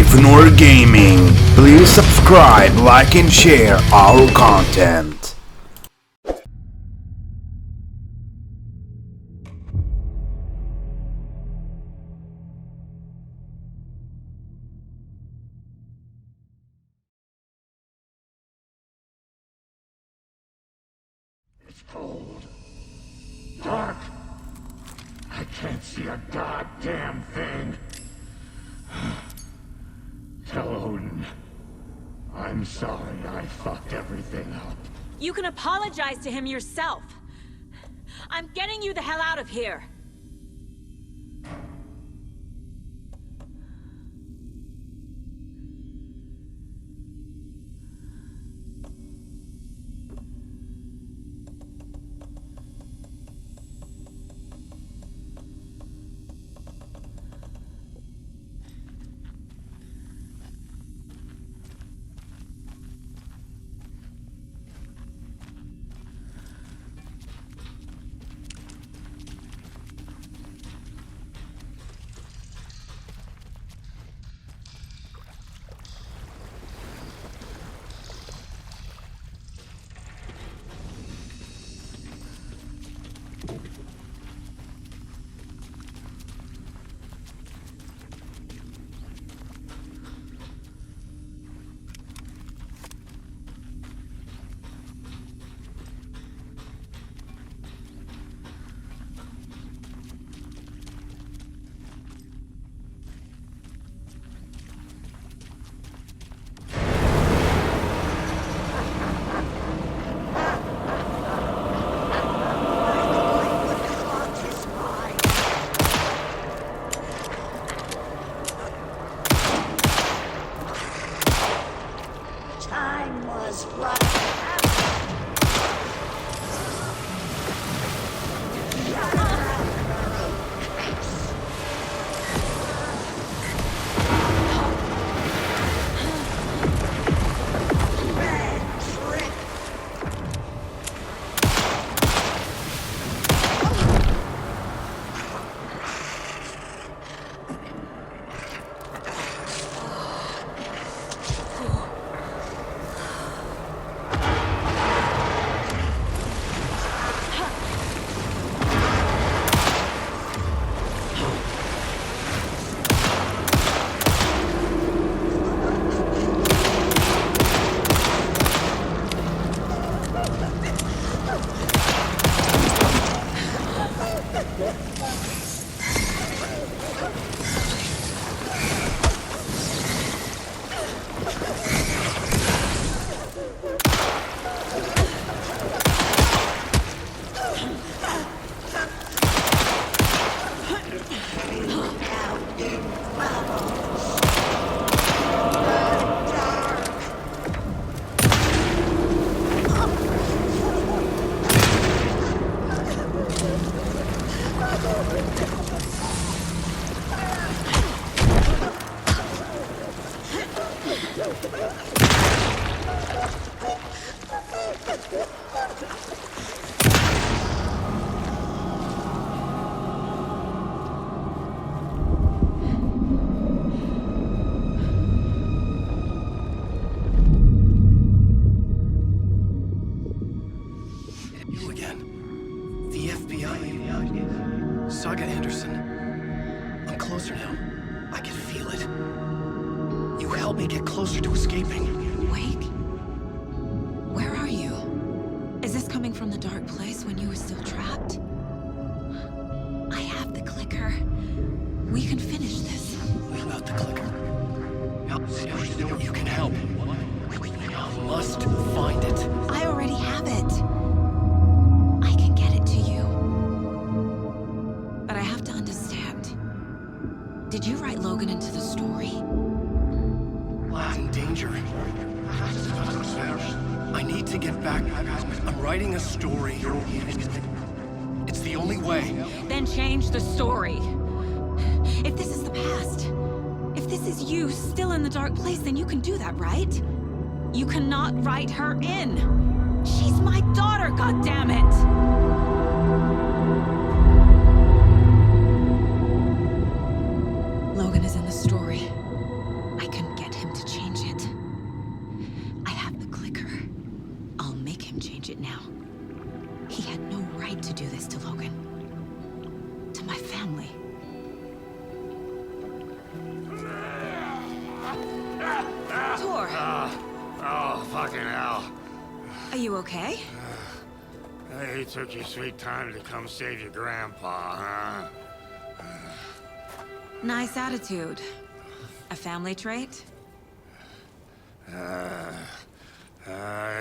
NathanOr Gaming. Please subscribe, like and share our content. It's cold. Dark. I can't see a goddamn thing. Tell Odin. I'm sorry I fucked everything up. You can apologize to him yourself. I'm getting you the hell out of here. You again. The FBI. Saga Anderson. I'm closer now. I can feel it. You helped me get closer to escaping. Wake? Where are you? Is this coming from the dark place when you were still trapped? I have the clicker. We can finish this. What about the clicker? You can help. I must find it. I already have it. I can get it to you. But I have to understand. Did you write Logan into the story? I'm in danger. I need to get back. I'm writing a story. It's the only way. Then change the story. If this is the past, if this is you still in the dark place, then you can do that, right? You cannot write her in. She's my daughter, goddammit! Logan is in the story. I can Tor, Oh, fucking hell. are you okay? Hey, took your sweet time to come save your grandpa, huh? Nice attitude. A family trait?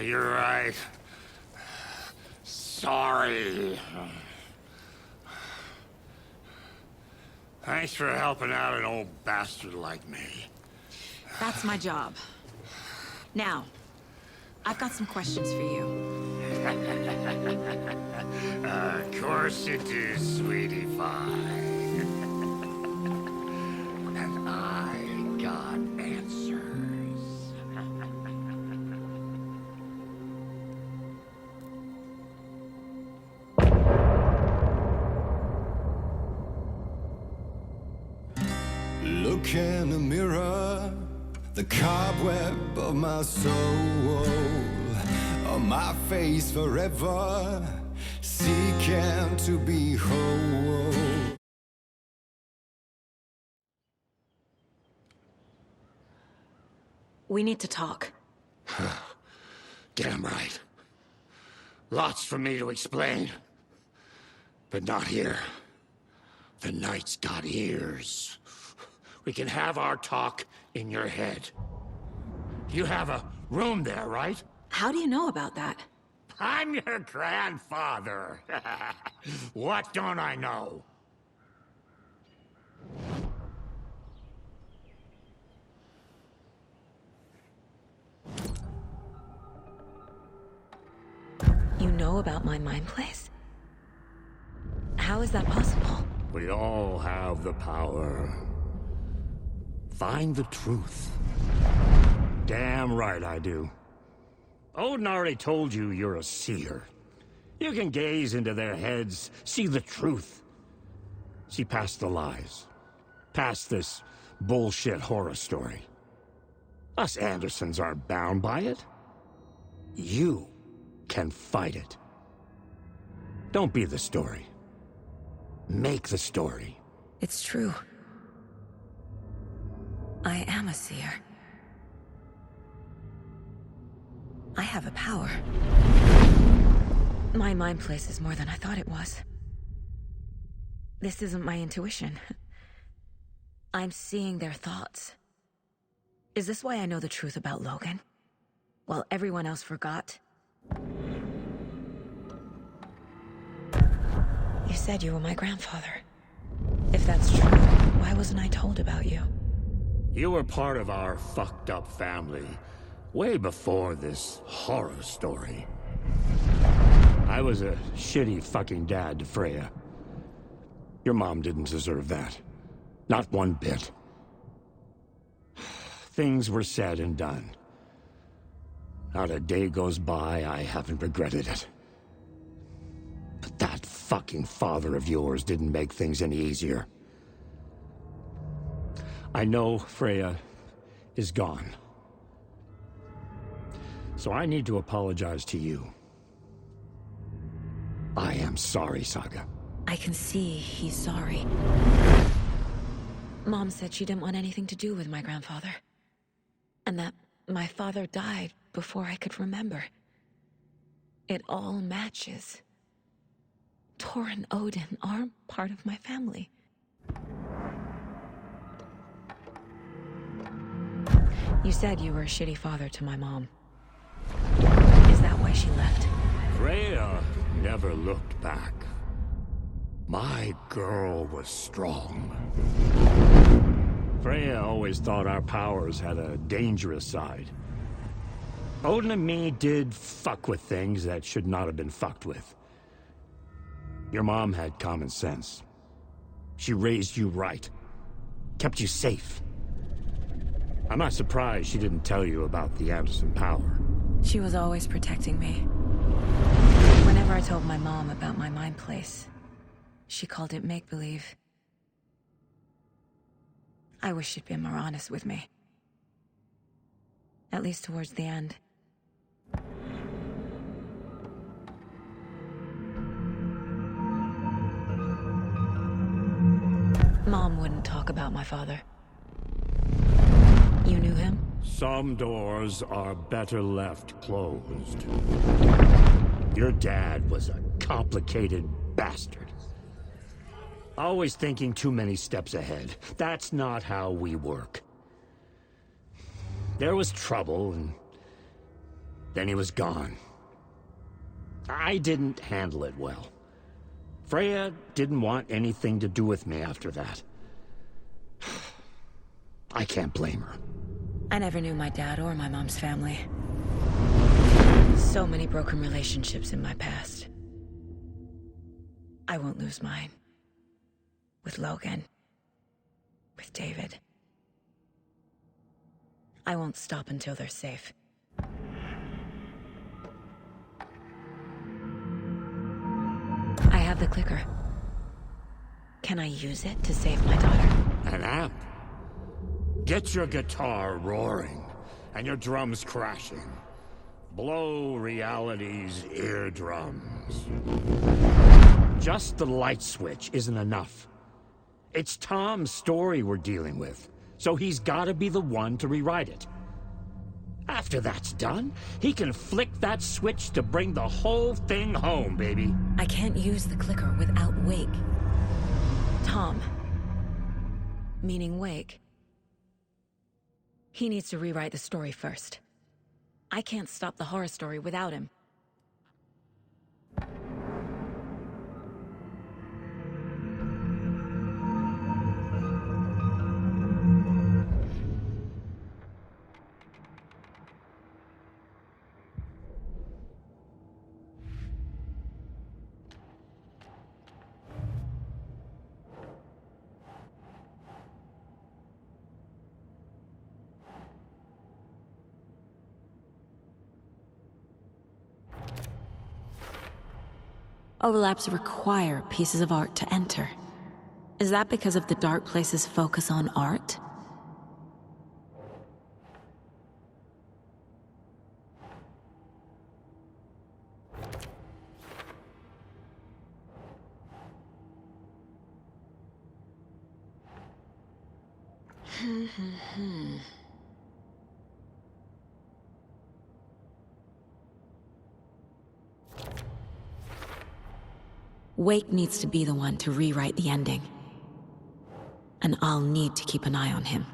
You're right. Sorry. Thanks for helping out an old bastard like me. That's my job. Now, I've got some questions for you. Of course you do, sweetie pie. And I got answers. Look in the mirror, the cobweb of my soul, on my face forever, seeking to be whole. We need to talk. Damn right. Lots for me to explain. But not here. The night's got ears. We can have our talk in your head. You have a room there, right? How do you know about that? I'm your grandfather. What don't I know? You know about my mind place? How is that possible? We all have the power. Find the truth. Damn right I do. Odin already told you you're a seer. You can gaze into their heads, see the truth. See past the lies. Past this bullshit horror story. Us Andersons aren't bound by it. You can fight it. Don't be the story. Make the story. It's true. I am a seer. I have a power. My mind place is more than I thought it was. This isn't my intuition. I'm seeing their thoughts. Is this why I know the truth about Logan? While everyone else forgot? You said you were my grandfather. If that's true, why wasn't I told about you? You were part of our fucked up family, way before this horror story. I was a shitty fucking dad to Freya. Your mom didn't deserve that. Not one bit. Things were said and done. Not a day goes by I haven't regretted it. But that fucking father of yours didn't make things any easier. I know Freya is gone. So I need to apologize to you. I am sorry, Saga. I can see he's sorry. Mom said she didn't want anything to do with my grandfather. And that my father died before I could remember. It all matches. Tor and Odin are part of my family. You said you were a shitty father to my mom. Is that why she left? Freya never looked back. My girl was strong. Freya always thought our powers had a dangerous side. Odin and me did fuck with things that should not have been fucked with. Your mom had common sense. She raised you right. Kept you safe. I'm not surprised she didn't tell you about the Anderson power. She was always protecting me. Whenever I told my mom about my mind place, she called it make-believe. I wish she'd been more honest with me. At least towards the end. Mom wouldn't talk about my father. You knew him? Some doors are better left closed. Your dad was a complicated bastard. Always thinking too many steps ahead. That's not how we work. There was trouble, and then he was gone. I didn't handle it well. Freya didn't want anything to do with me after that. I can't blame her. I never knew my dad or my mom's family. So many broken relationships in my past. I won't lose mine. With Logan. With David. I won't stop until they're safe. I have the clicker. Can I use it to save my daughter? An amp? Get your guitar roaring, and your drums crashing. Blow reality's eardrums. Just the light switch isn't enough. It's Tom's story we're dealing with, so he's gotta be the one to rewrite it. After that's done, he can flick that switch to bring the whole thing home, baby. I can't use the clicker without Wake. Tom. Meaning Wake. He needs to rewrite the story first. I can't stop the horror story without him. Overlaps require pieces of art to enter. Is that because of the Dark Place's focus on art? Wake needs to be the one to rewrite the ending. And I'll need to keep an eye on him.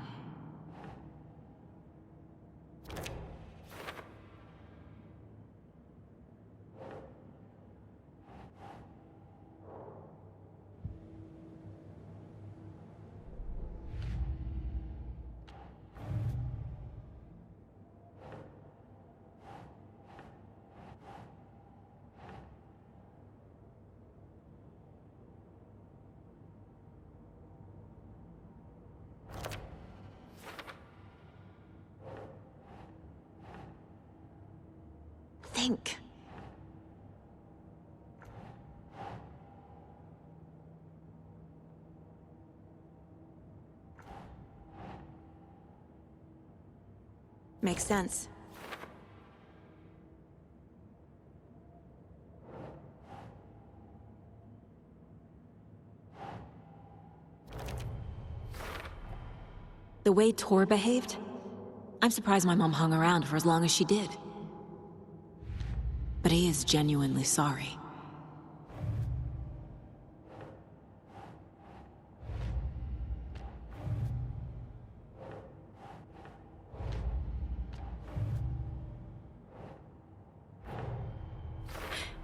Think. Makes sense. The way Tor behaved? I'm surprised my mom hung around for as long as she did. But he is genuinely sorry.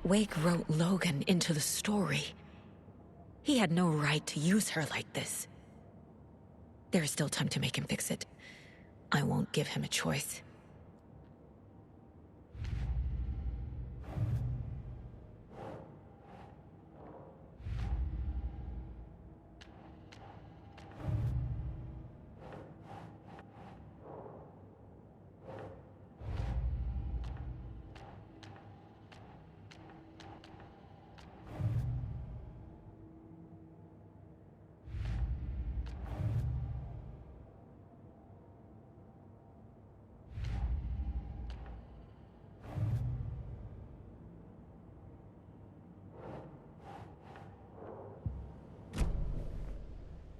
Wake wrote Logan into the story. He had no right to use her like this. There is still time to make him fix it. I won't give him a choice.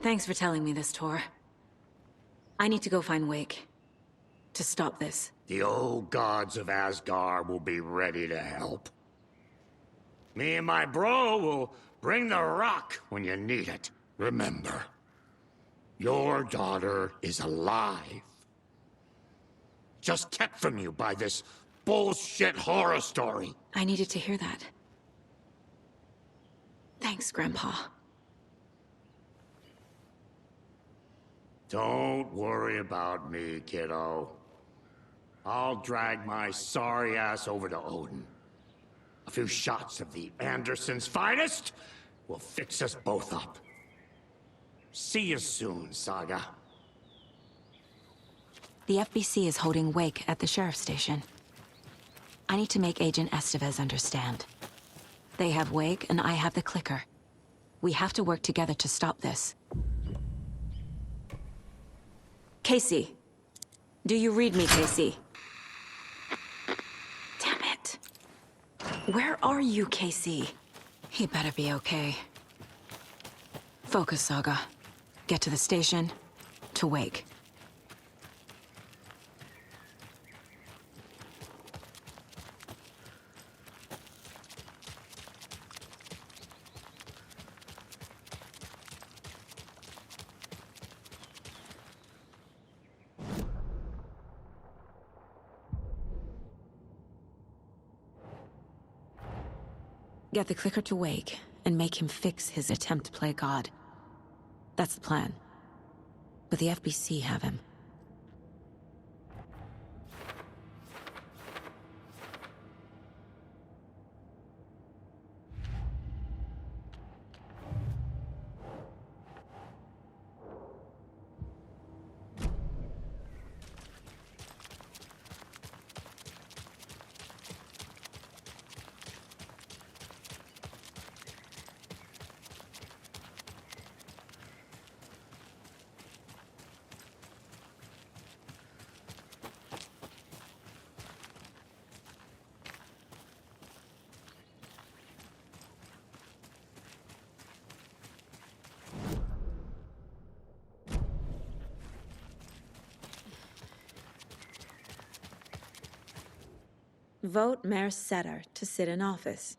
Thanks for telling me this, Tor. I need to go find Wake. to stop this. The old gods of Asgard will be ready to help. Me and my bro will bring the rock when you need it. Remember, your daughter is alive. Just kept from you by this bullshit horror story. I needed to hear that. Thanks, Grandpa. Don't worry about me, kiddo. I'll drag my sorry ass over to Odin. A few shots of the Andersons' finest will fix us both up. See you soon, Saga. The FBC is holding wake at the sheriff's station. I need to make Agent Estevez understand. They have wake and I have the clicker. We have to work together to stop this. Casey. Do you read me, Casey? Damn it. Where are you, Casey? He better be okay. Focus, Saga. Get to the station, to wake. Get the clicker to wake, and make him fix his attempt to play God. That's the plan. But the FBC have him. Vote Mayor Setter to sit in office.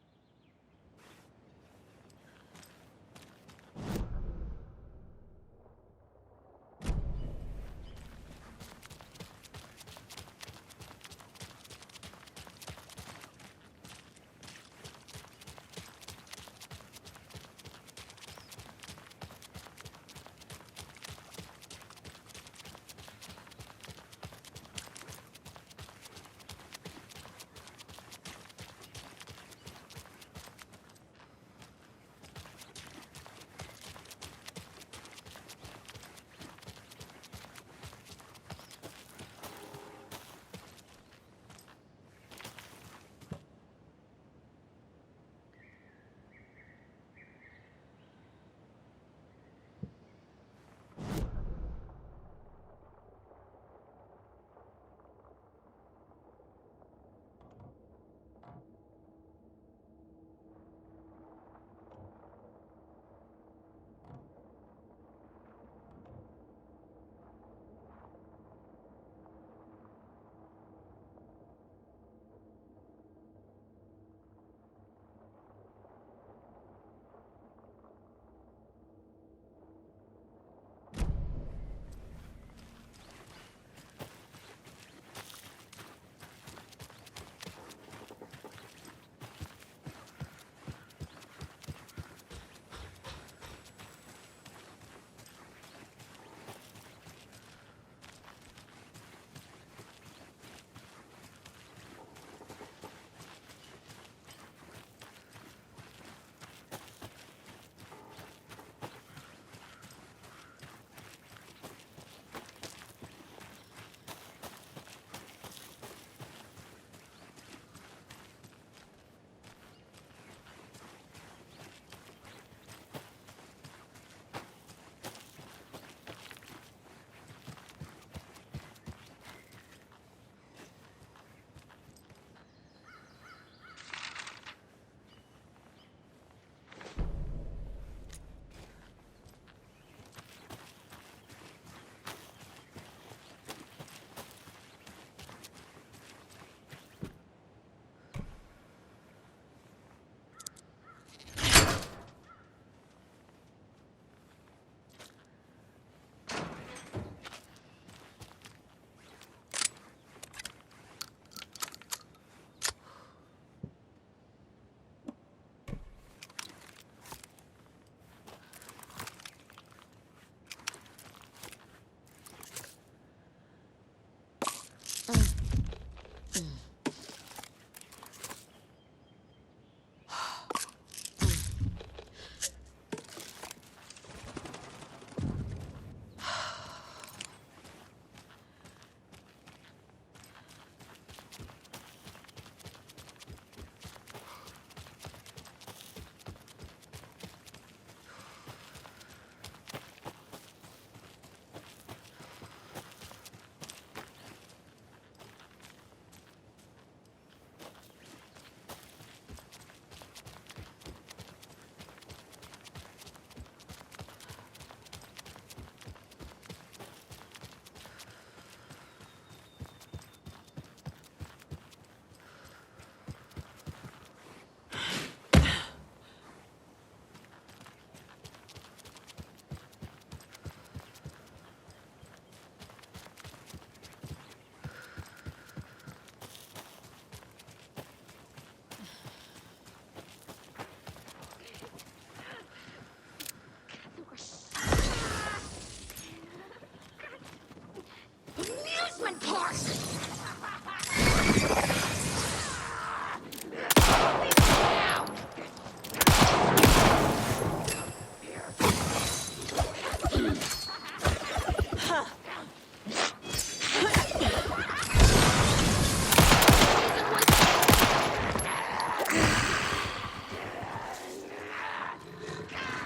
Amusement park!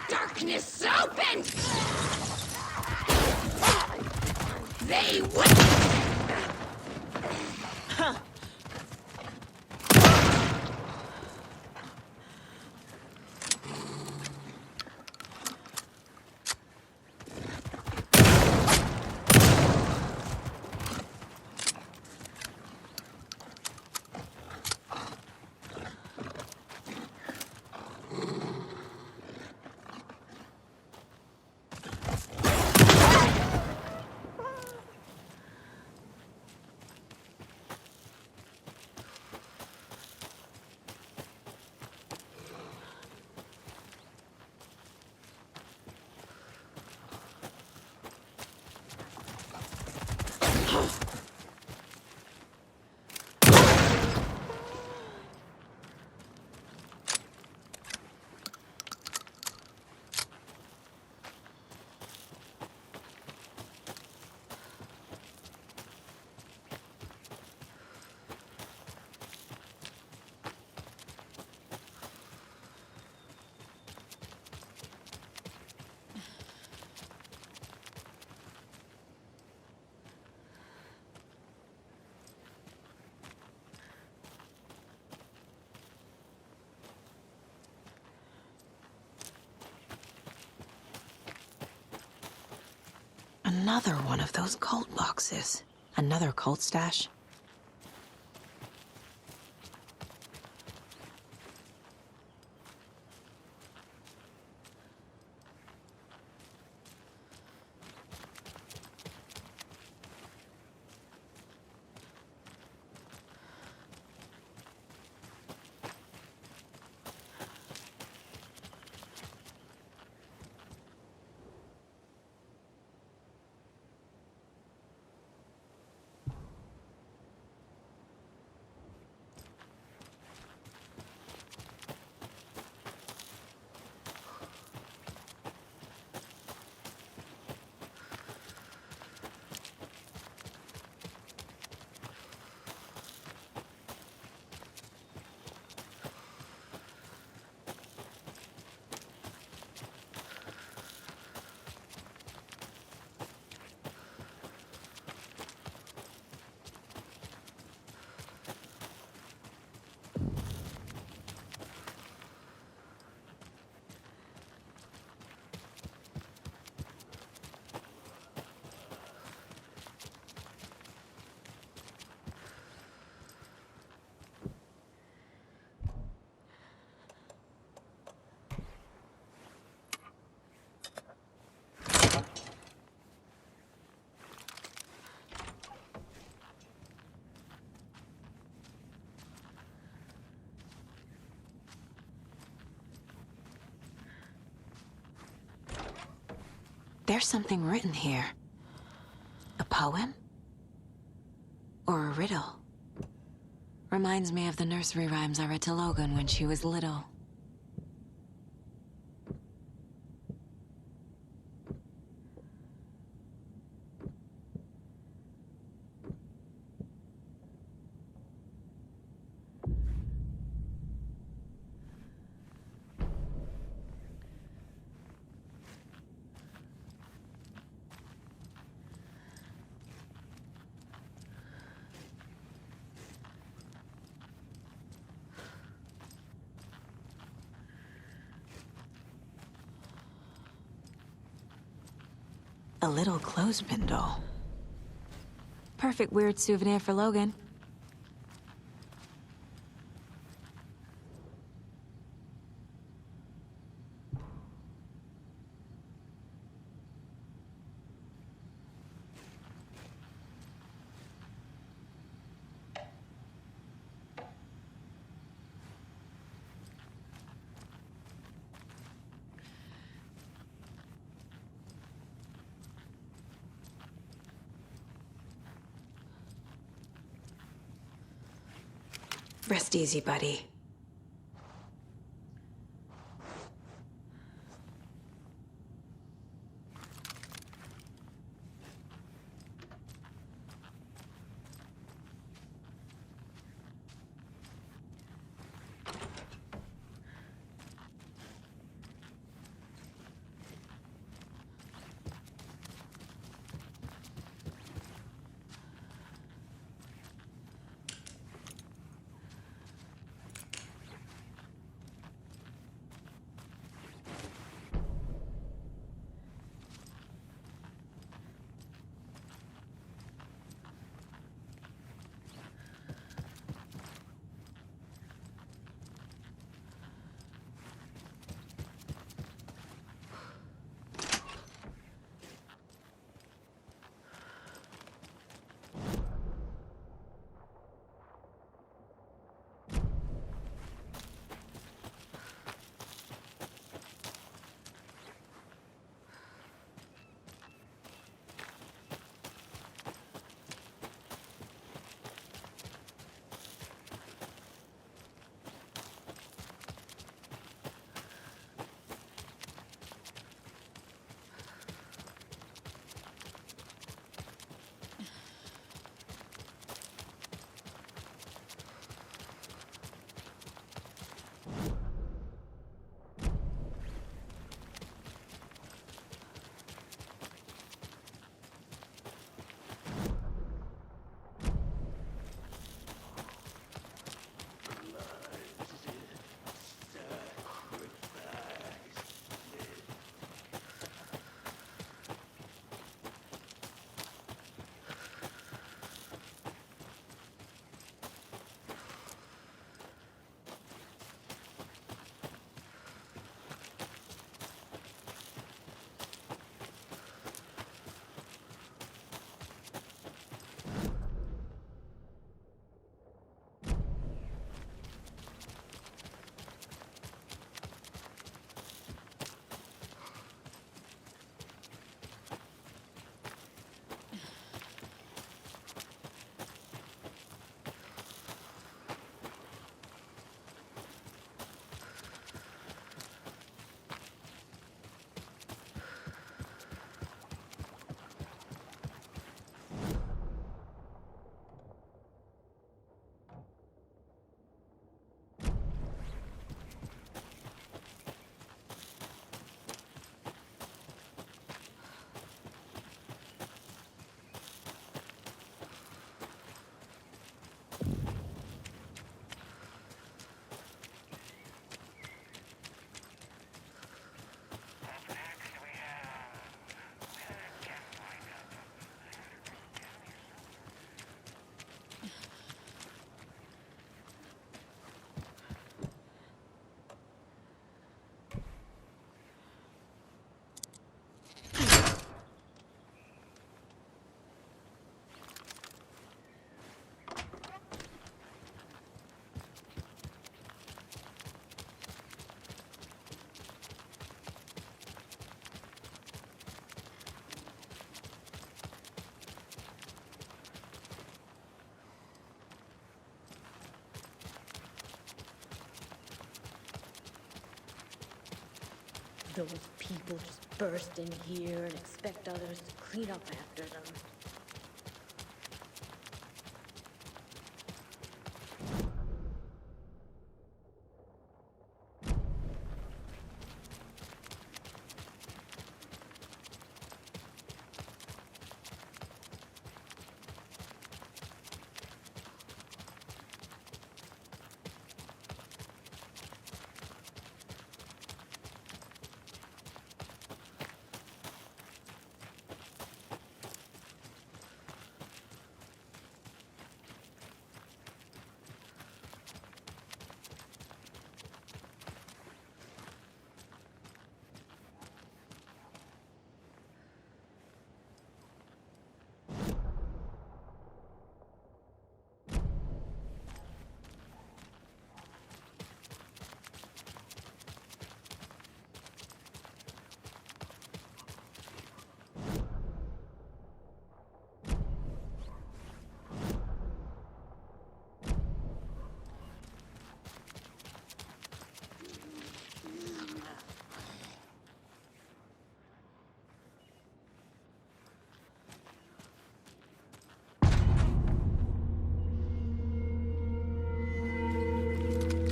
Darkness open! They will! Another one of those cult boxes. Another cult stash. There's something written here. A poem? Or a riddle. Reminds me of the nursery rhymes I read to Logan when she was little. A little clothespin doll. Perfect weird souvenir for Logan. Rest easy, buddy. those people just burst in here and expect others to clean up after them.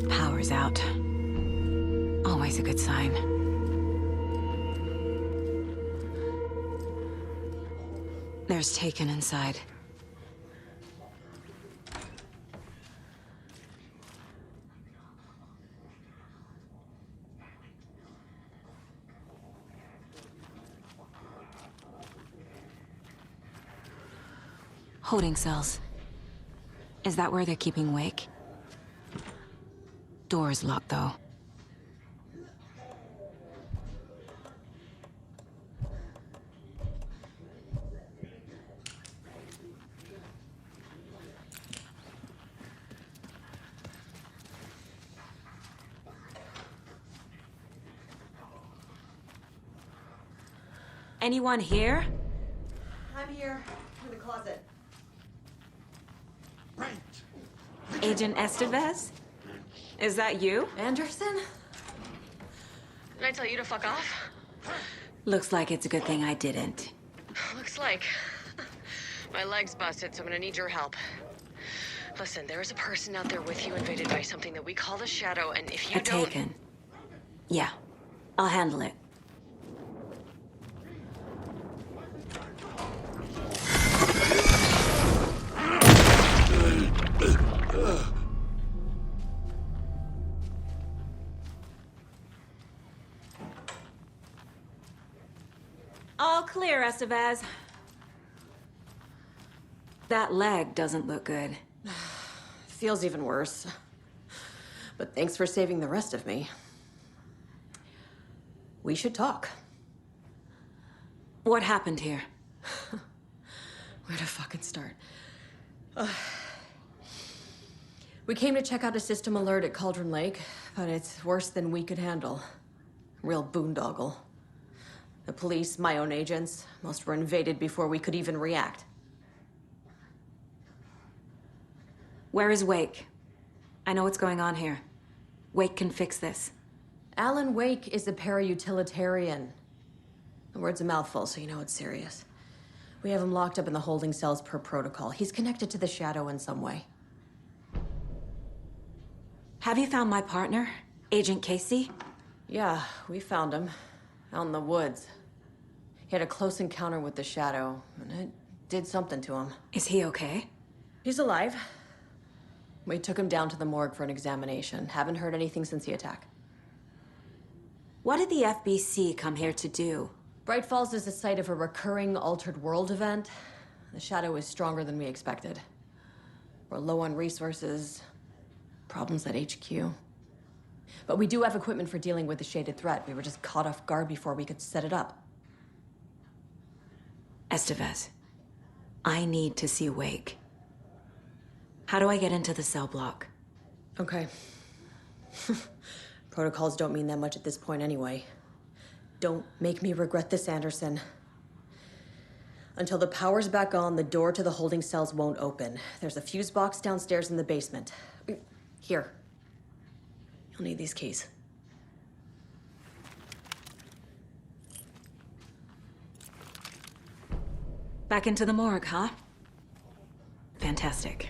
Power's out. Always a good sign. There's Taken inside. Holding cells. Is that where they're keeping Wake? Door's locked, though. Anyone here? I'm here, in the closet. Agent Estevez? Is that you? Anderson? Did I tell you to fuck off? Looks like it's a good thing I didn't. Looks like. My leg's busted, so I'm gonna need your help. Listen, there is a person out there with you invaded by something that we call the Shadow, and if you don't... Taken. Yeah, I'll handle it. All clear, Estevez. That leg doesn't look good. Feels even worse. But thanks for saving the rest of me. We should talk. What happened here? Where to fucking start? We came to check out a system alert at Cauldron Lake, but it's worse than we could handle. Real boondoggle. The police, my own agents, most were invaded before we could even react. Where is Wake? I know what's going on here. Wake can fix this. Alan Wake is a para-utilitarian. The word's a mouthful, so you know it's serious. We have him locked up in the holding cells per protocol. He's connected to the Shadow in some way. Have you found my partner, Agent Casey? Yeah, we found him. Out in the woods. He had a close encounter with the Shadow, and it did something to him. Is he okay? He's alive. We took him down to the morgue for an examination. Haven't heard anything since the attack. What did the FBC come here to do? Bright Falls is the site of a recurring altered world event. The Shadow is stronger than we expected. We're low on resources, problems at HQ. But we do have equipment for dealing with the shaded threat. We were just caught off guard before we could set it up. Estevez, I need to see Wake. How do I get into the cell block? Okay. Protocols don't mean that much at this point anyway. Don't make me regret this, Anderson. Until the power's back on, the door to the holding cells won't open. There's a fuse box downstairs in the basement. Here. You'll need these keys. Back into the morgue, huh? Fantastic.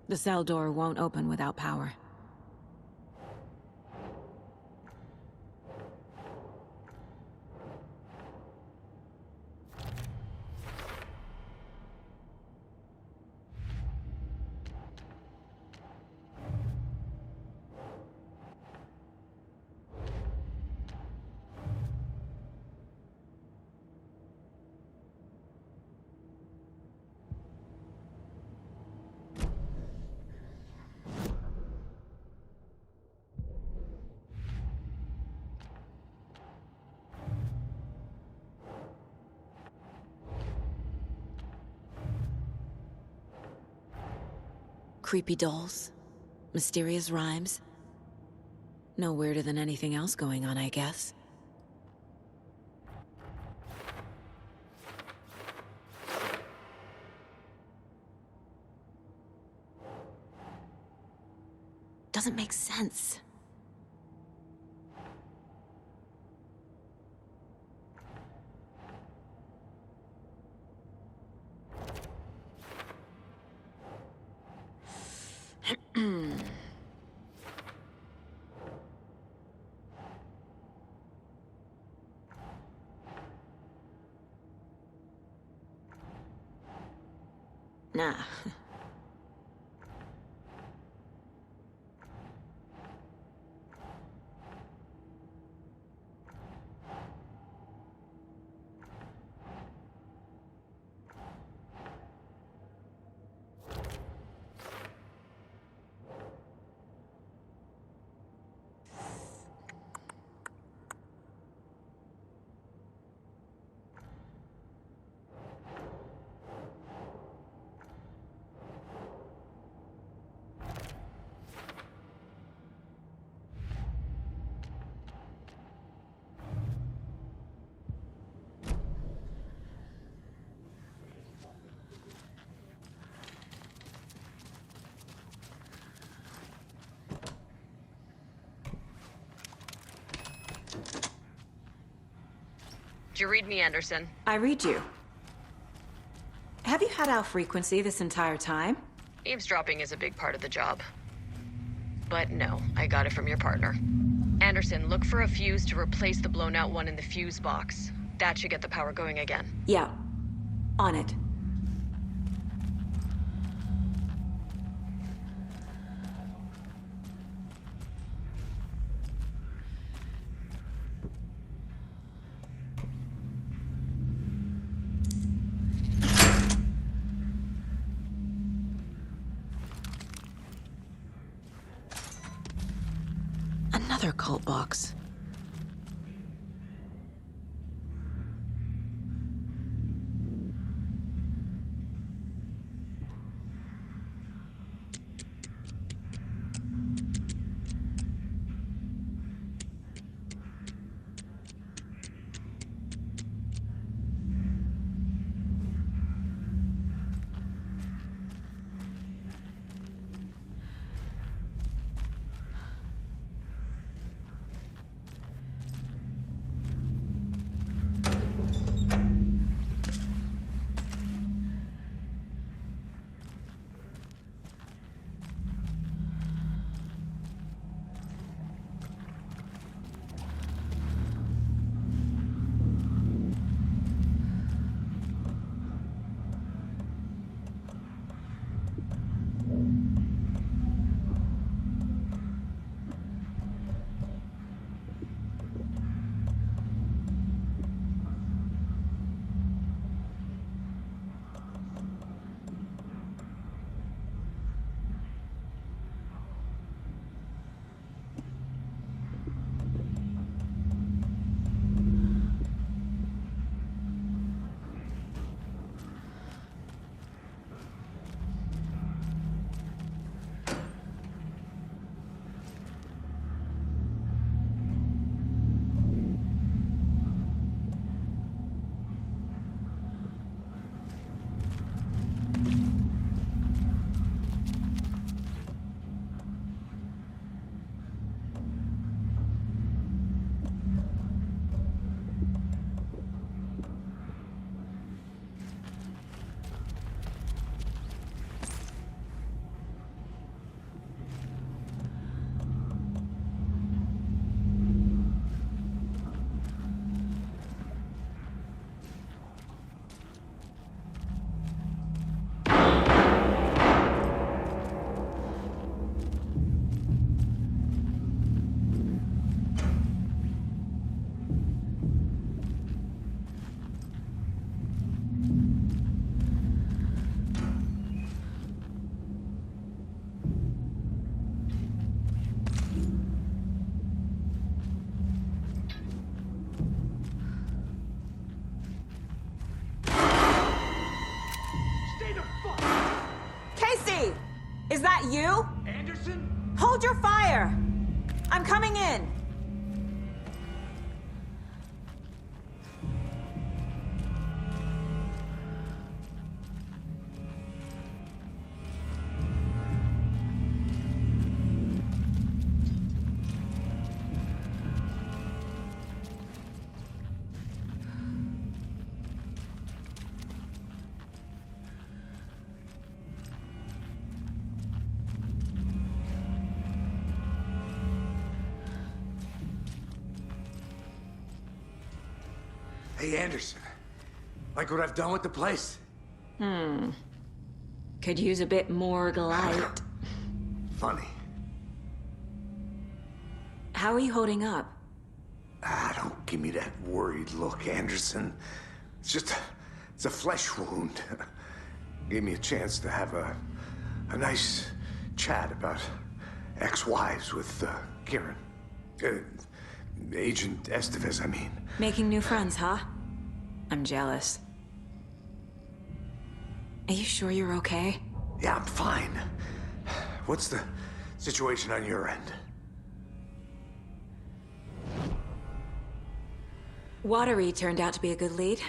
The cell door won't open without power. Creepy dolls, mysterious rhymes. No weirder than anything else going on, I guess. Doesn't make sense. Nah. Did you read me, Anderson? I read you. Have you had our frequency this entire time? Eavesdropping is a big part of the job. But no, I got it from your partner. Anderson, look for a fuse to replace the blown out one in the fuse box. That should get the power going again. Yeah. On it. Another cult box. Is that you? Anderson? Hold your fire! I'm coming in! Hey, Anderson. Like what I've done with the place? Could use a bit more light. Funny. How are you holding up? Don't give me that worried look, Anderson. It's a flesh wound. Gave me a chance to have a nice chat about ex-wives with Kieran. Agent Estevez, I mean. Making new friends, huh? I'm jealous. Are you sure you're okay? Yeah, I'm fine. What's the situation on your end? Watery turned out to be a good lead.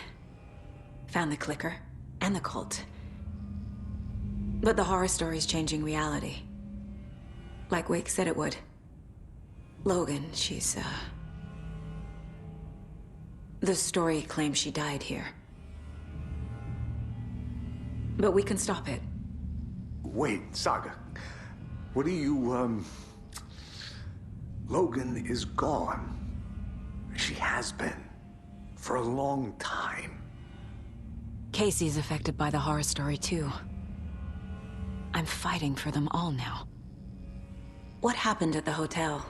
Found the clicker and the cult. But the horror story's changing reality. Like Wake said it would. Logan, she's, the story claims she died here. But we can stop it. Wait, Saga. What do you, Logan is gone. She has been. For a long time. Casey's affected by the horror story, too. I'm fighting for them all now. What happened at the hotel?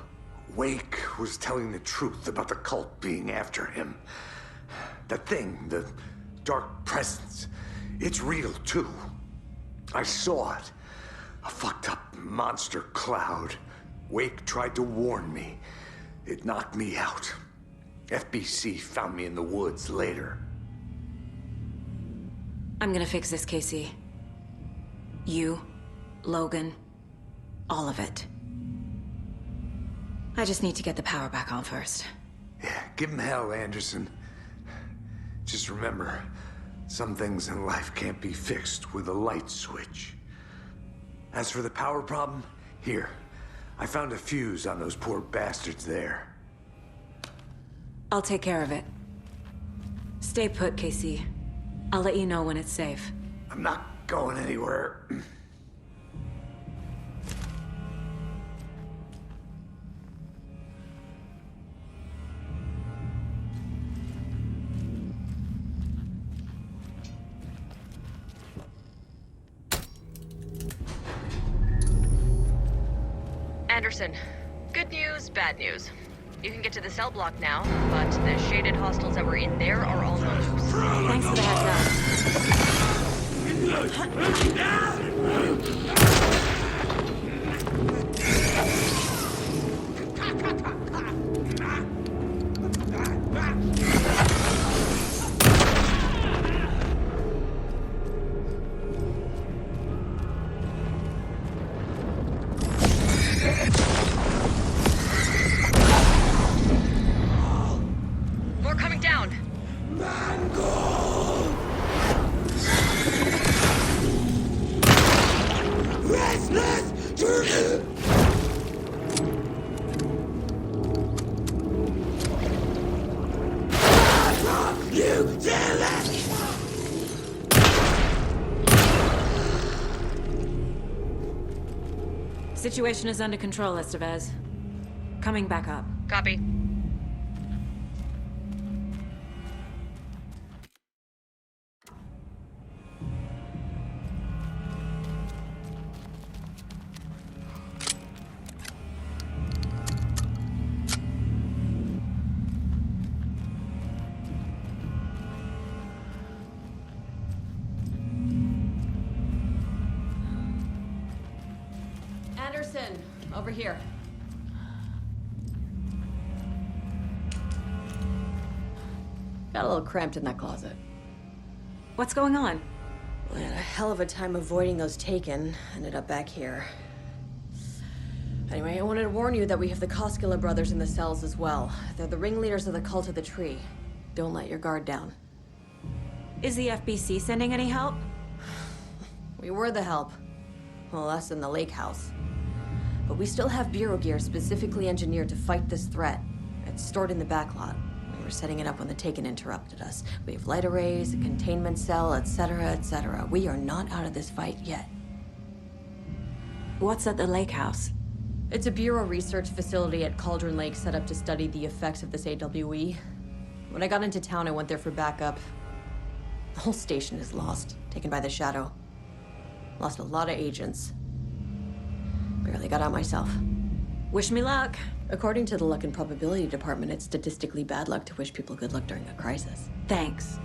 Wake was telling the truth about the cult being after him. That thing, the dark presence, it's real too. I saw it. A fucked up monster cloud. Wake tried to warn me. It knocked me out. FBC found me in the woods later. I'm gonna fix this, Casey. You, Logan, all of it. I just need to get the power back on first. Yeah, give him hell, Anderson. Just remember, some things in life can't be fixed with a light switch. As for the power problem, here. I found a fuse on those poor bastards there. I'll take care of it. Stay put, Casey. I'll let you know when it's safe. I'm not going anywhere. Anderson, good news, bad news. You can get to the cell block now, but the shaded hostiles that were in there are all on loose. Thanks for the More coming down. Situation is under control, Estevez. Coming back up. Copy. Anderson, over here. Got a little cramped in that closet. What's going on? We had a hell of a time avoiding those taken. Ended up back here. Anyway, I wanted to warn you that we have the Koskela brothers in the cells as well. They're the ringleaders of the Cult of the Tree. Don't let your guard down. Is the FBC sending any help? We were the help. Well, us in the lake house. But we still have bureau gear specifically engineered to fight this threat. It's stored in the backlot. We were setting it up when the Taken interrupted us. We have light arrays, a containment cell, etc., etc. We are not out of this fight yet. What's at the lake house? It's a bureau research facility at Cauldron Lake set up to study the effects of this AWE. When I got into town, I went there for backup. The whole station is lost, taken by the Shadow. Lost a lot of agents. Barely got out myself. Wish me luck. According to the Luck and Probability Department, it's statistically bad luck to wish people good luck during a crisis. Thanks.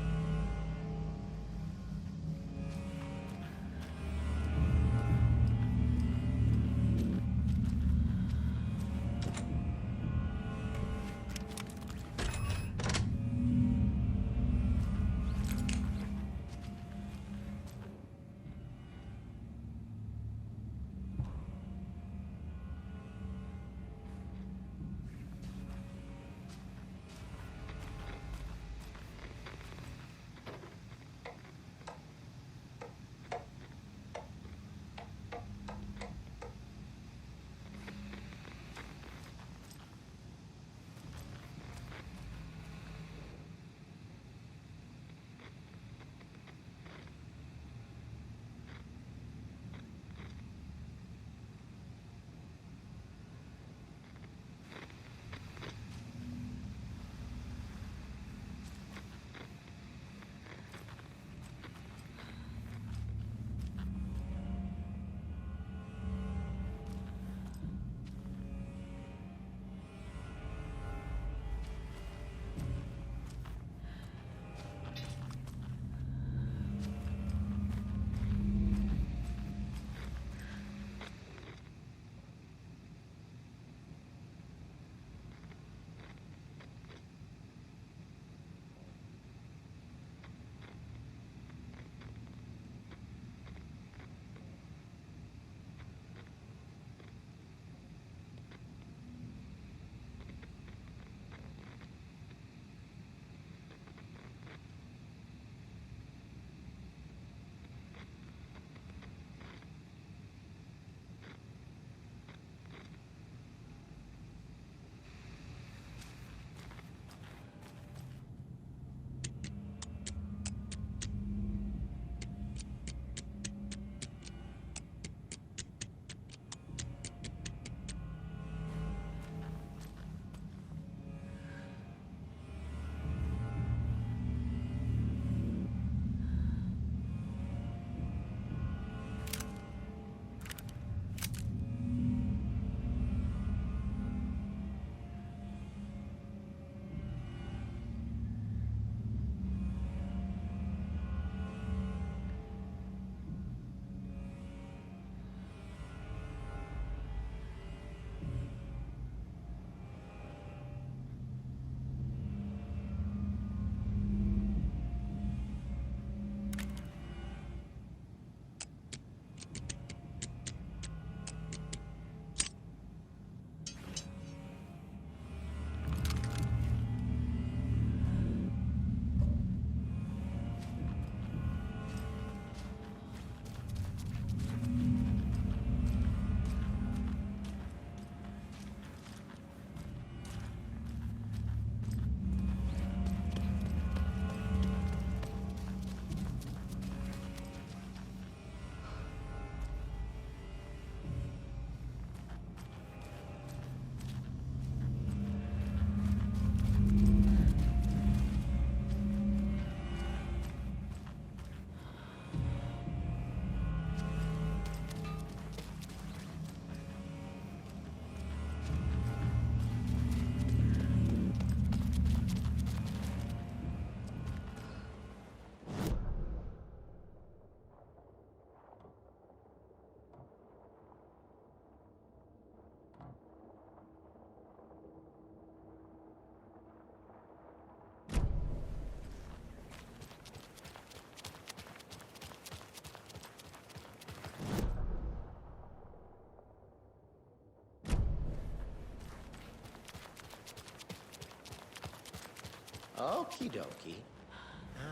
Okie dokie.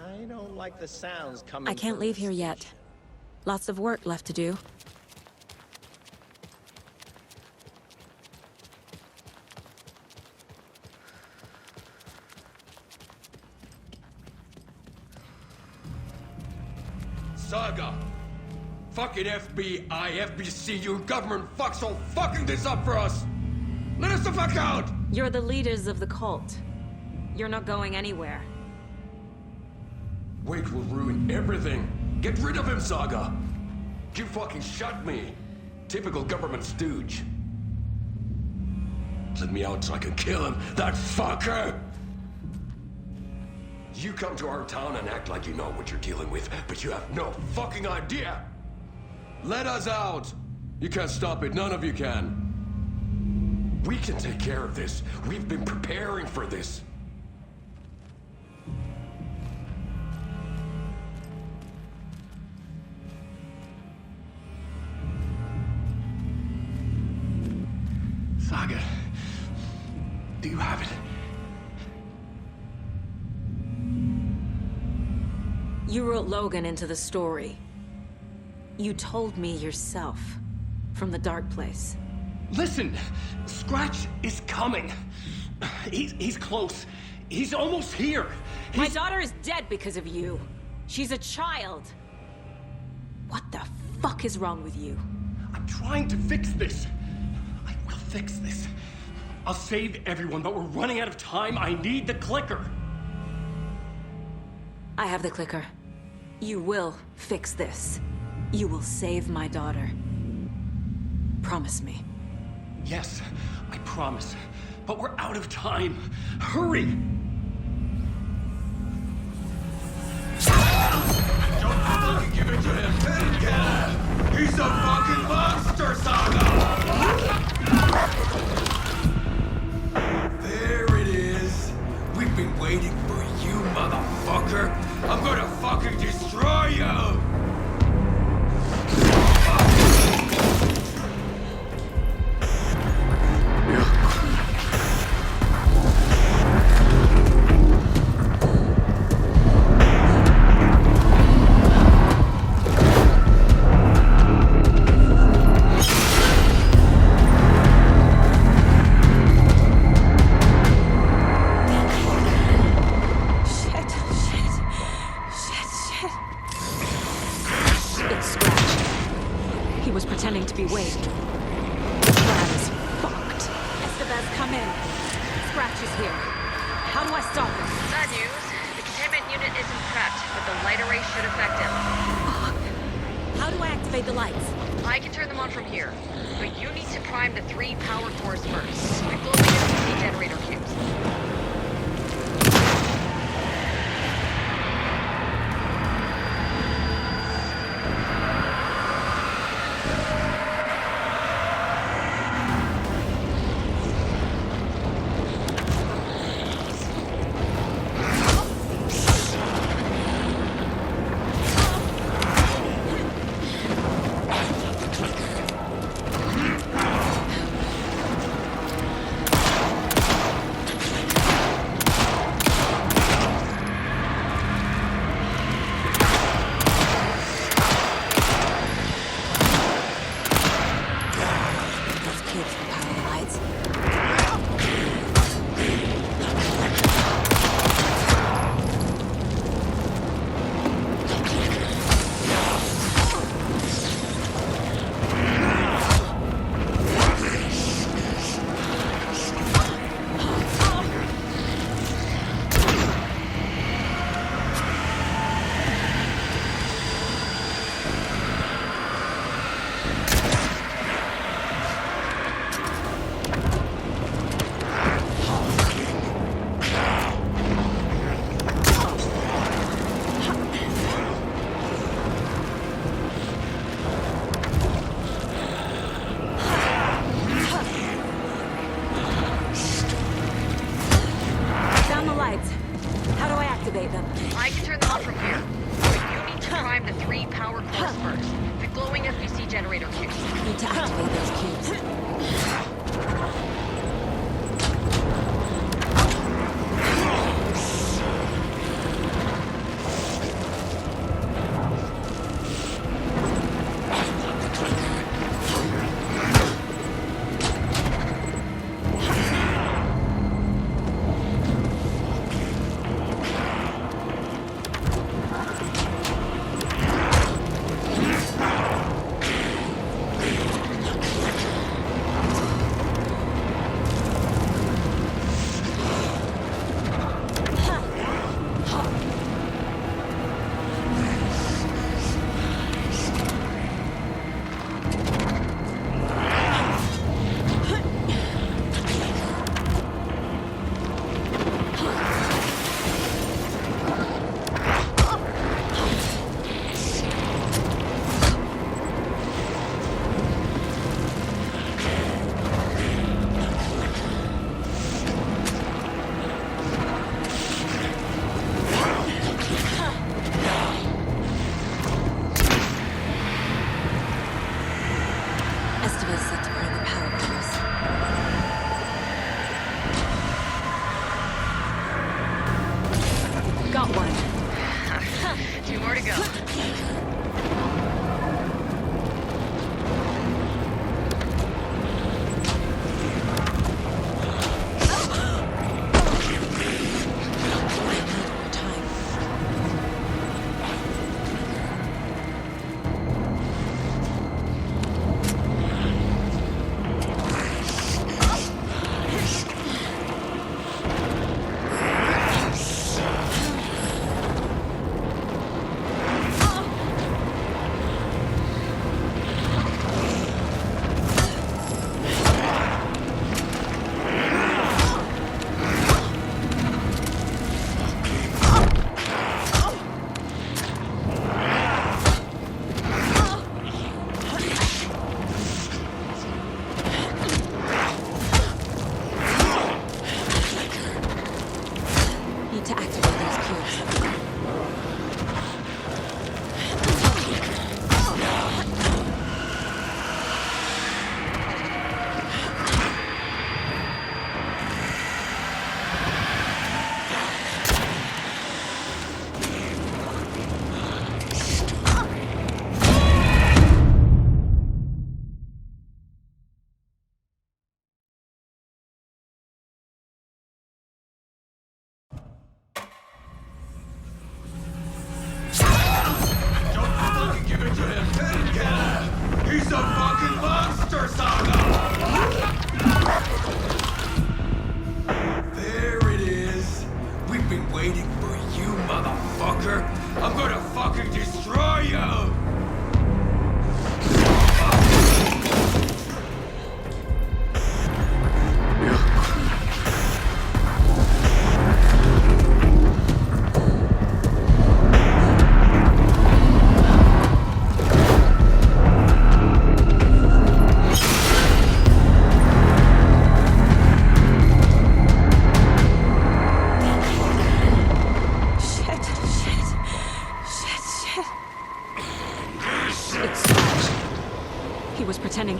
I don't like the sounds coming I can't from leave the here yet. station. Lots of work left to do. Saga! Fucking FBI, FBC, your government fucks all fucking this up for us! Let us the fuck out! You're the leaders of the cult. You're not going anywhere. Wake will ruin everything. Get rid of him, Saga! You fucking shot me! Typical government stooge. Let me out so I can kill him, that fucker! You come to our town and act like you know what you're dealing with, but you have no fucking idea! Let us out! You can't stop it, none of you can. We can take care of this. We've been preparing for this. Saga, do you have it? You wrote Logan into the story. You told me yourself. From the dark place. Listen! Scratch is coming. He's close. He's almost here. My daughter is dead because of you. She's a child. What the fuck is wrong with you? I'm trying to fix this. I will fix this. I'll save everyone, but we're running out of time. I need the clicker. I have the clicker. You will fix this. You will save my daughter. Promise me. Yes, I promise. But we're out of time. Hurry! Don't fucking give it to him! He's a fucking monster, Saga! There it is. We've been waiting for you, motherfucker. I'm gonna fucking destroy you!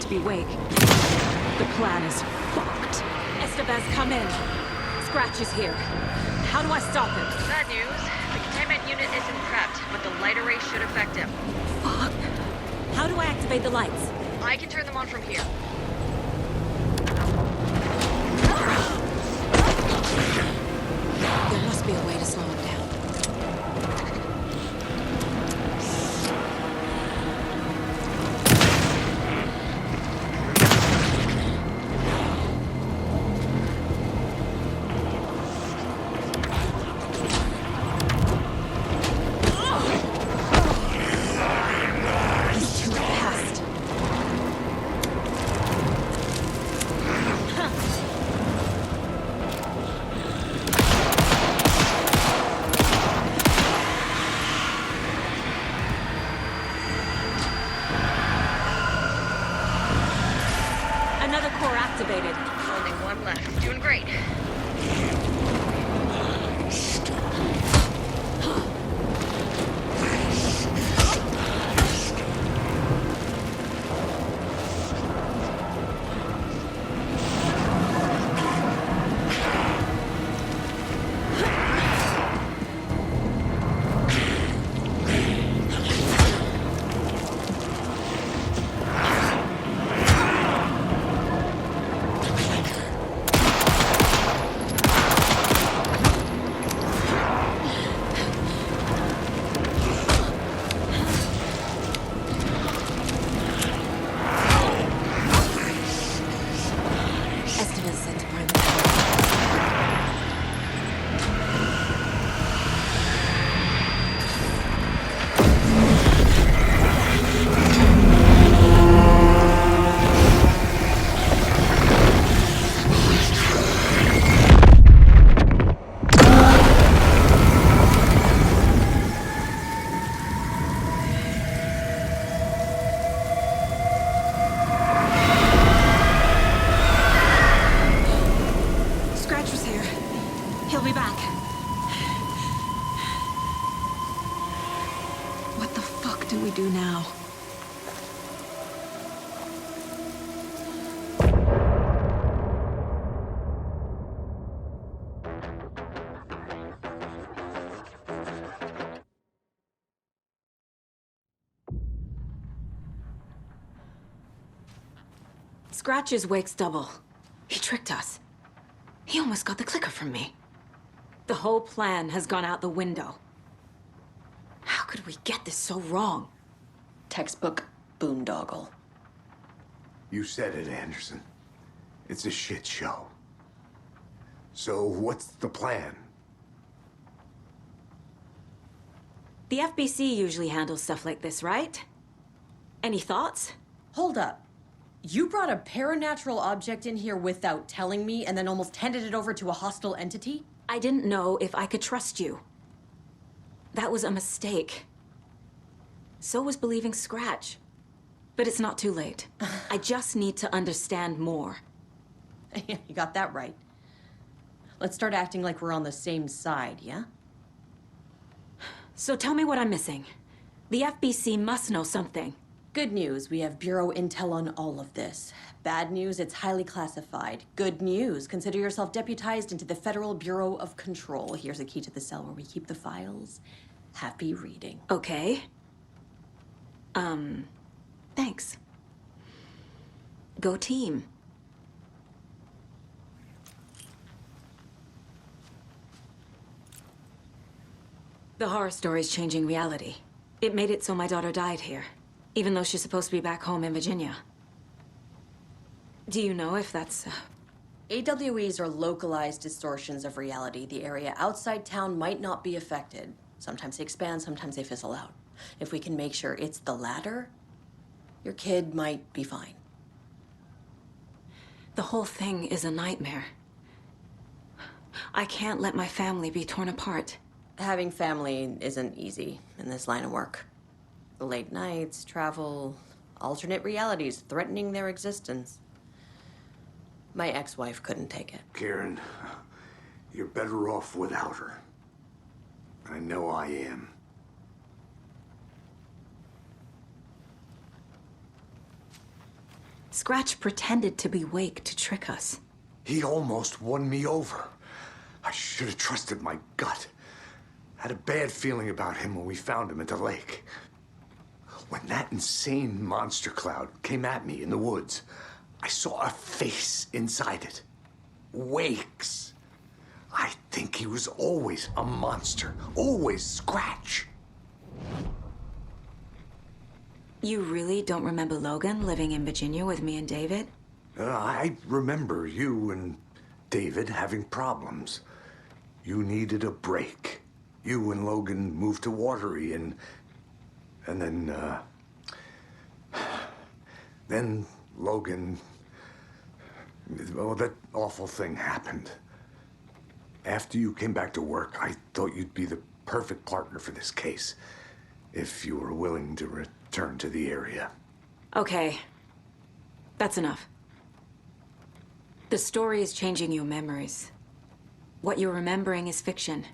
to be Wake. The plan is fucked. Estevez, come in. Scratch is here. How do I stop him? Bad news. The containment unit isn't prepped, but the light array should affect him. Fuck. How do I activate the lights? I can turn them on from here. There must be a way to slow him down. He's too fast. Another core activated. Only one left. Doing great. Estevez said to prime the power. Scratch was here. He'll be back. What the fuck do we do now? Scratch is Wake's double. He tricked us. He almost got the clicker from me. The whole plan has gone out the window. How could we get this so wrong? Textbook boondoggle. You said it, Anderson. It's a shit show. So what's the plan? The FBC usually handles stuff like this, right? Any thoughts? Hold up. You brought a paranatural object in here without telling me and then almost handed it over to a hostile entity? I didn't know if I could trust you. That was a mistake. So was believing Scratch. But it's not too late. I just need to understand more. You got that right. Let's start acting like we're on the same side, yeah? So tell me what I'm missing. The FBC must know something. Good news, we have Bureau intel on all of this. Bad news, it's highly classified. Good news, consider yourself deputized into the Federal Bureau of Control. Here's a key to the cell where we keep the files. Happy reading. Okay. Thanks. Go team. The horror story's changing reality. It made it so my daughter died here, even though she's supposed to be back home in Virginia. Do you know if that's... AWEs are localized distortions of reality. The area outside town might not be affected. Sometimes they expand, sometimes they fizzle out. If we can make sure it's the latter, your kid might be fine. The whole thing is a nightmare. I can't let my family be torn apart. Having family isn't easy in this line of work. The late nights, travel, alternate realities threatening their existence. My ex-wife couldn't take it. Karen, you're better off without her. I know I am. Scratch pretended to be Wake to trick us. He almost won me over. I should have trusted my gut. Had a bad feeling about him when we found him at the lake. When that insane monster cloud came at me in the woods, I saw a face inside it. Wake's. I think he was always a monster. Always Scratch. You really don't remember Logan living in Virginia with me and David? I remember you and David having problems. You needed a break. You and Logan moved to Watery and then Logan, well, that awful thing happened. After you came back to work, I thought you'd be the perfect partner for this case, if you were willing to return to the area. Okay. That's enough. The story is changing your memories. What you're remembering is fiction.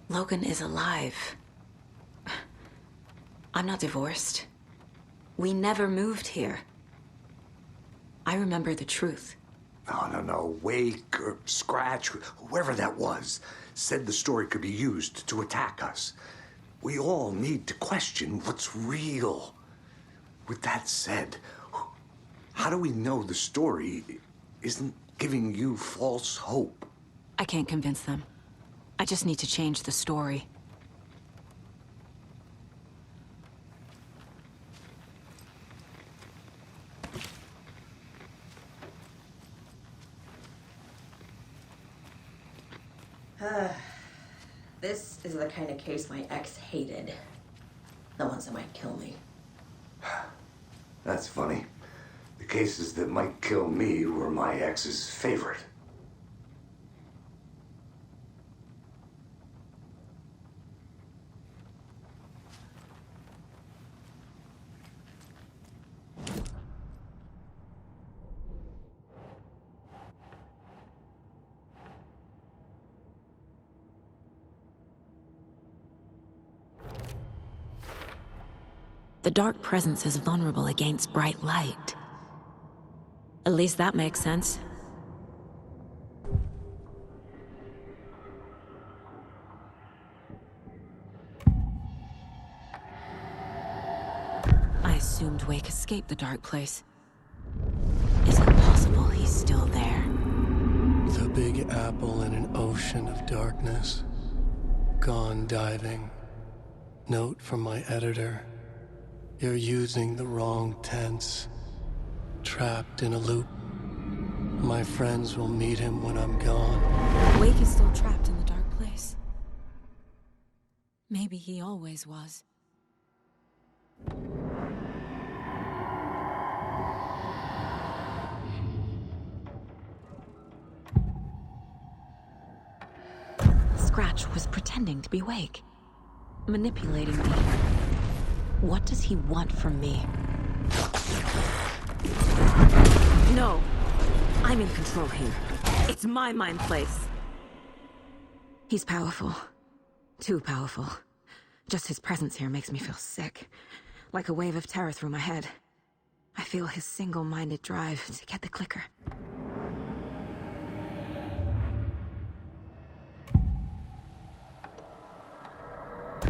Logan is alive. I'm not divorced. We never moved here. I remember the truth. No. Wake or Scratch, whoever that was, said the story could be used to attack us. We all need to question what's real. With that said, how do we know the story isn't giving you false hope? I can't convince them. I just need to change the story. This is the kind of case my ex hated. The ones that might kill me. That's funny. The cases that might kill me were my ex's favorite. The dark presence is vulnerable against bright light. At least that makes sense. I assumed Wake escaped the dark place. Is it possible he's still there? The Big Apple in an ocean of darkness. Gone diving. Note from my editor. You're using the wrong tense. Trapped in a loop. My friends will meet him when I'm gone. Wake is still trapped in the dark place. Maybe he always was. Scratch was pretending to be Wake. Manipulating me. What does he want from me? No! I'm in control here. It's my mind place. He's powerful. Too powerful. Just his presence here makes me feel sick. Like a wave of terror through my head. I feel his single-minded drive to get the clicker.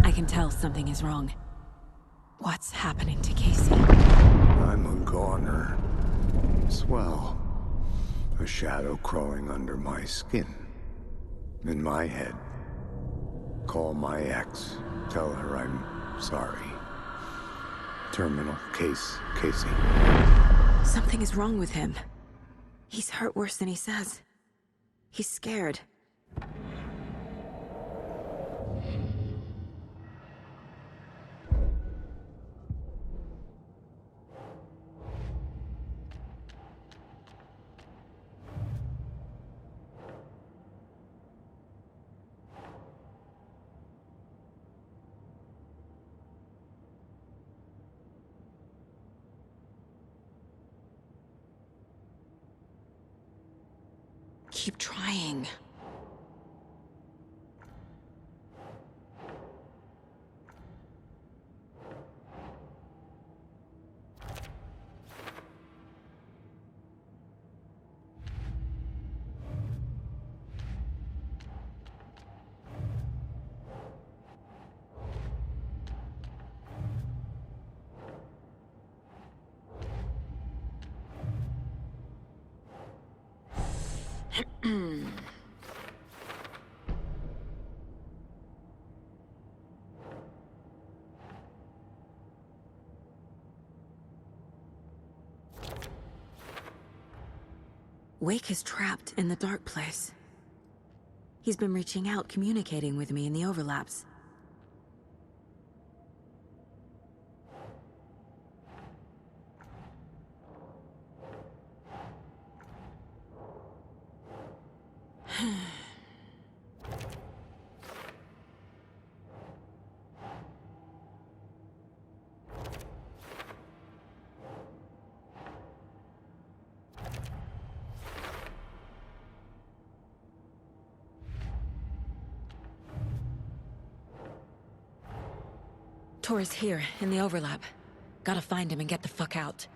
I can tell something is wrong. What's happening to Casey? I'm a goner. Swell. A shadow crawling under my skin. In my head. Call my ex. Tell her I'm sorry. Terminal case, Casey. Something is wrong with him. He's hurt worse than he says. He's scared. Keep trying. Wake is trapped in the dark place. He's been reaching out, communicating with me in the overlaps. Tor is here, in the overlap. Gotta find him and get the fuck out.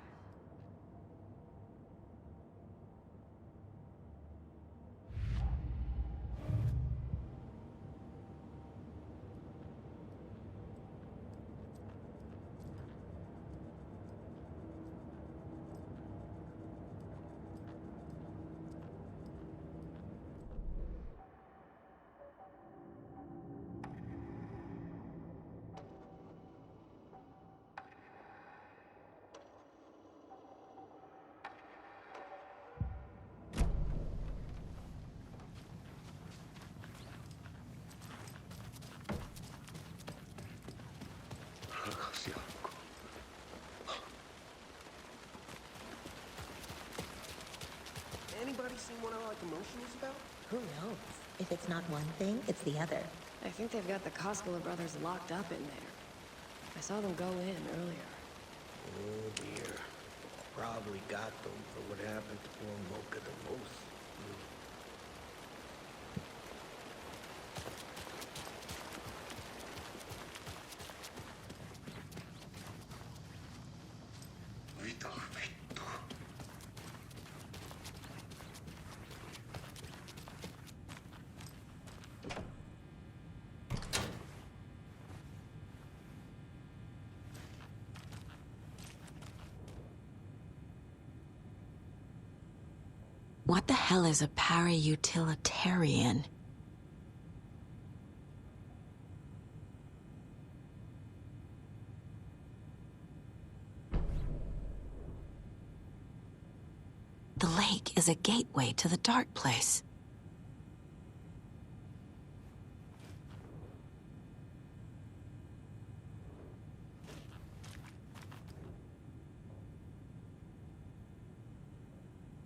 Anybody seen what our commotion is about? Who knows? If it's not one thing, it's the other. I think they've got the Koskela brothers locked up in there. I saw them go in earlier. Oh dear. Probably got them for what happened to poor Mocha the most. What the hell is a para-utilitarian? The lake is a gateway to the dark place.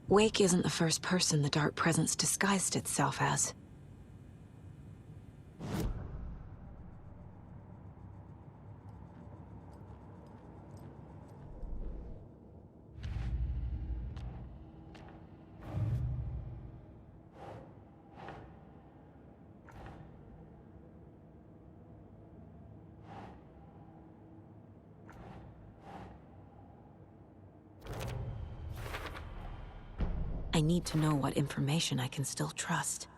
Wake isn't the first person the dark presence disguised itself as. I need to know what information I can still trust.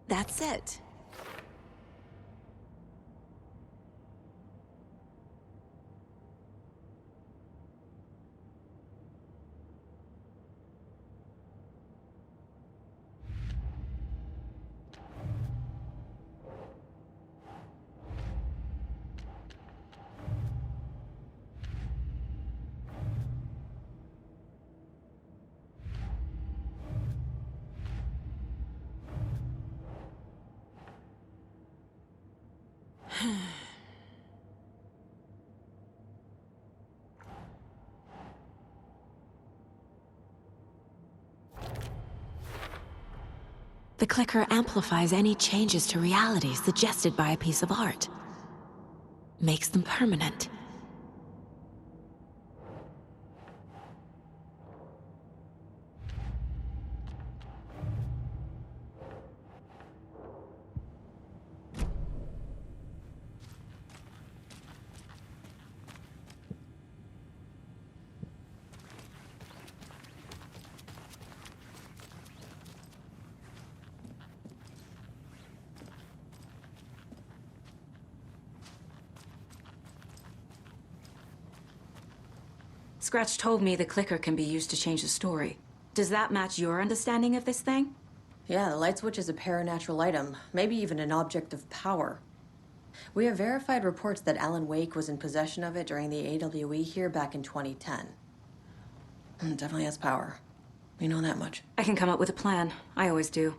That's it. The clicker amplifies any changes to reality suggested by a piece of art. Makes them permanent. Scratch told me the clicker can be used to change the story. Does that match your understanding of this thing? Yeah, the light switch is a paranatural item, maybe even an object of power. We have verified reports that Alan Wake was in possession of it during the AWE here back in 2010. It definitely has power. We know that much. I can come up with a plan. I always do.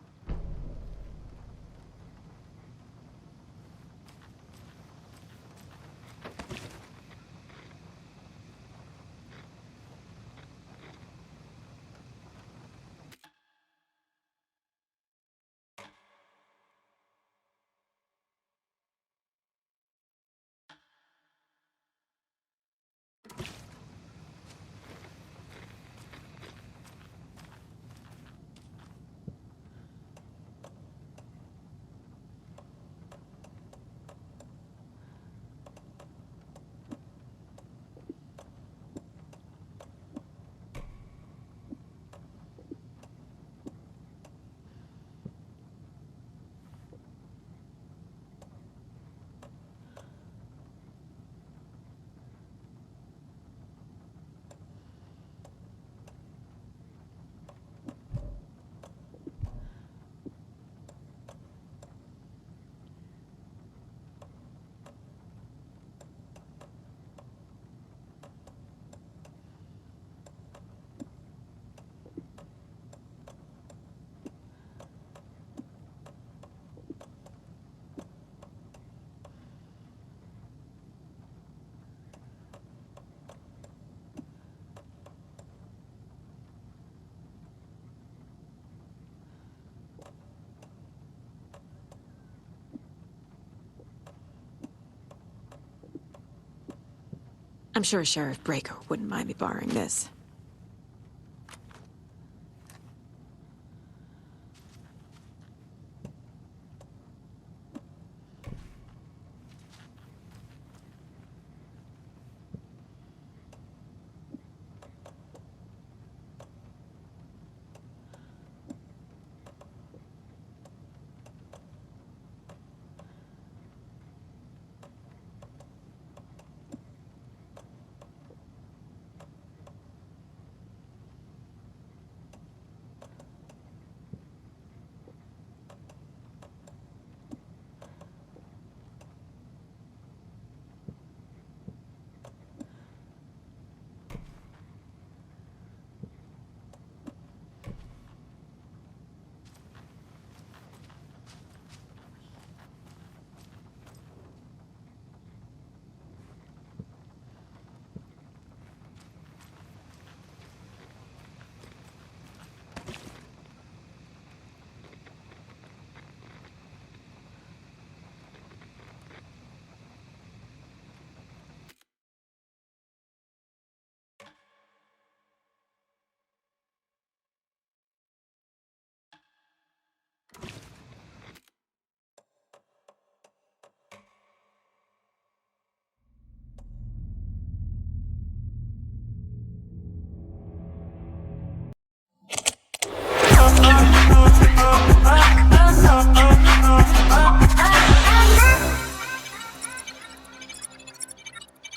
I'm sure Sheriff Braco wouldn't mind me borrowing this.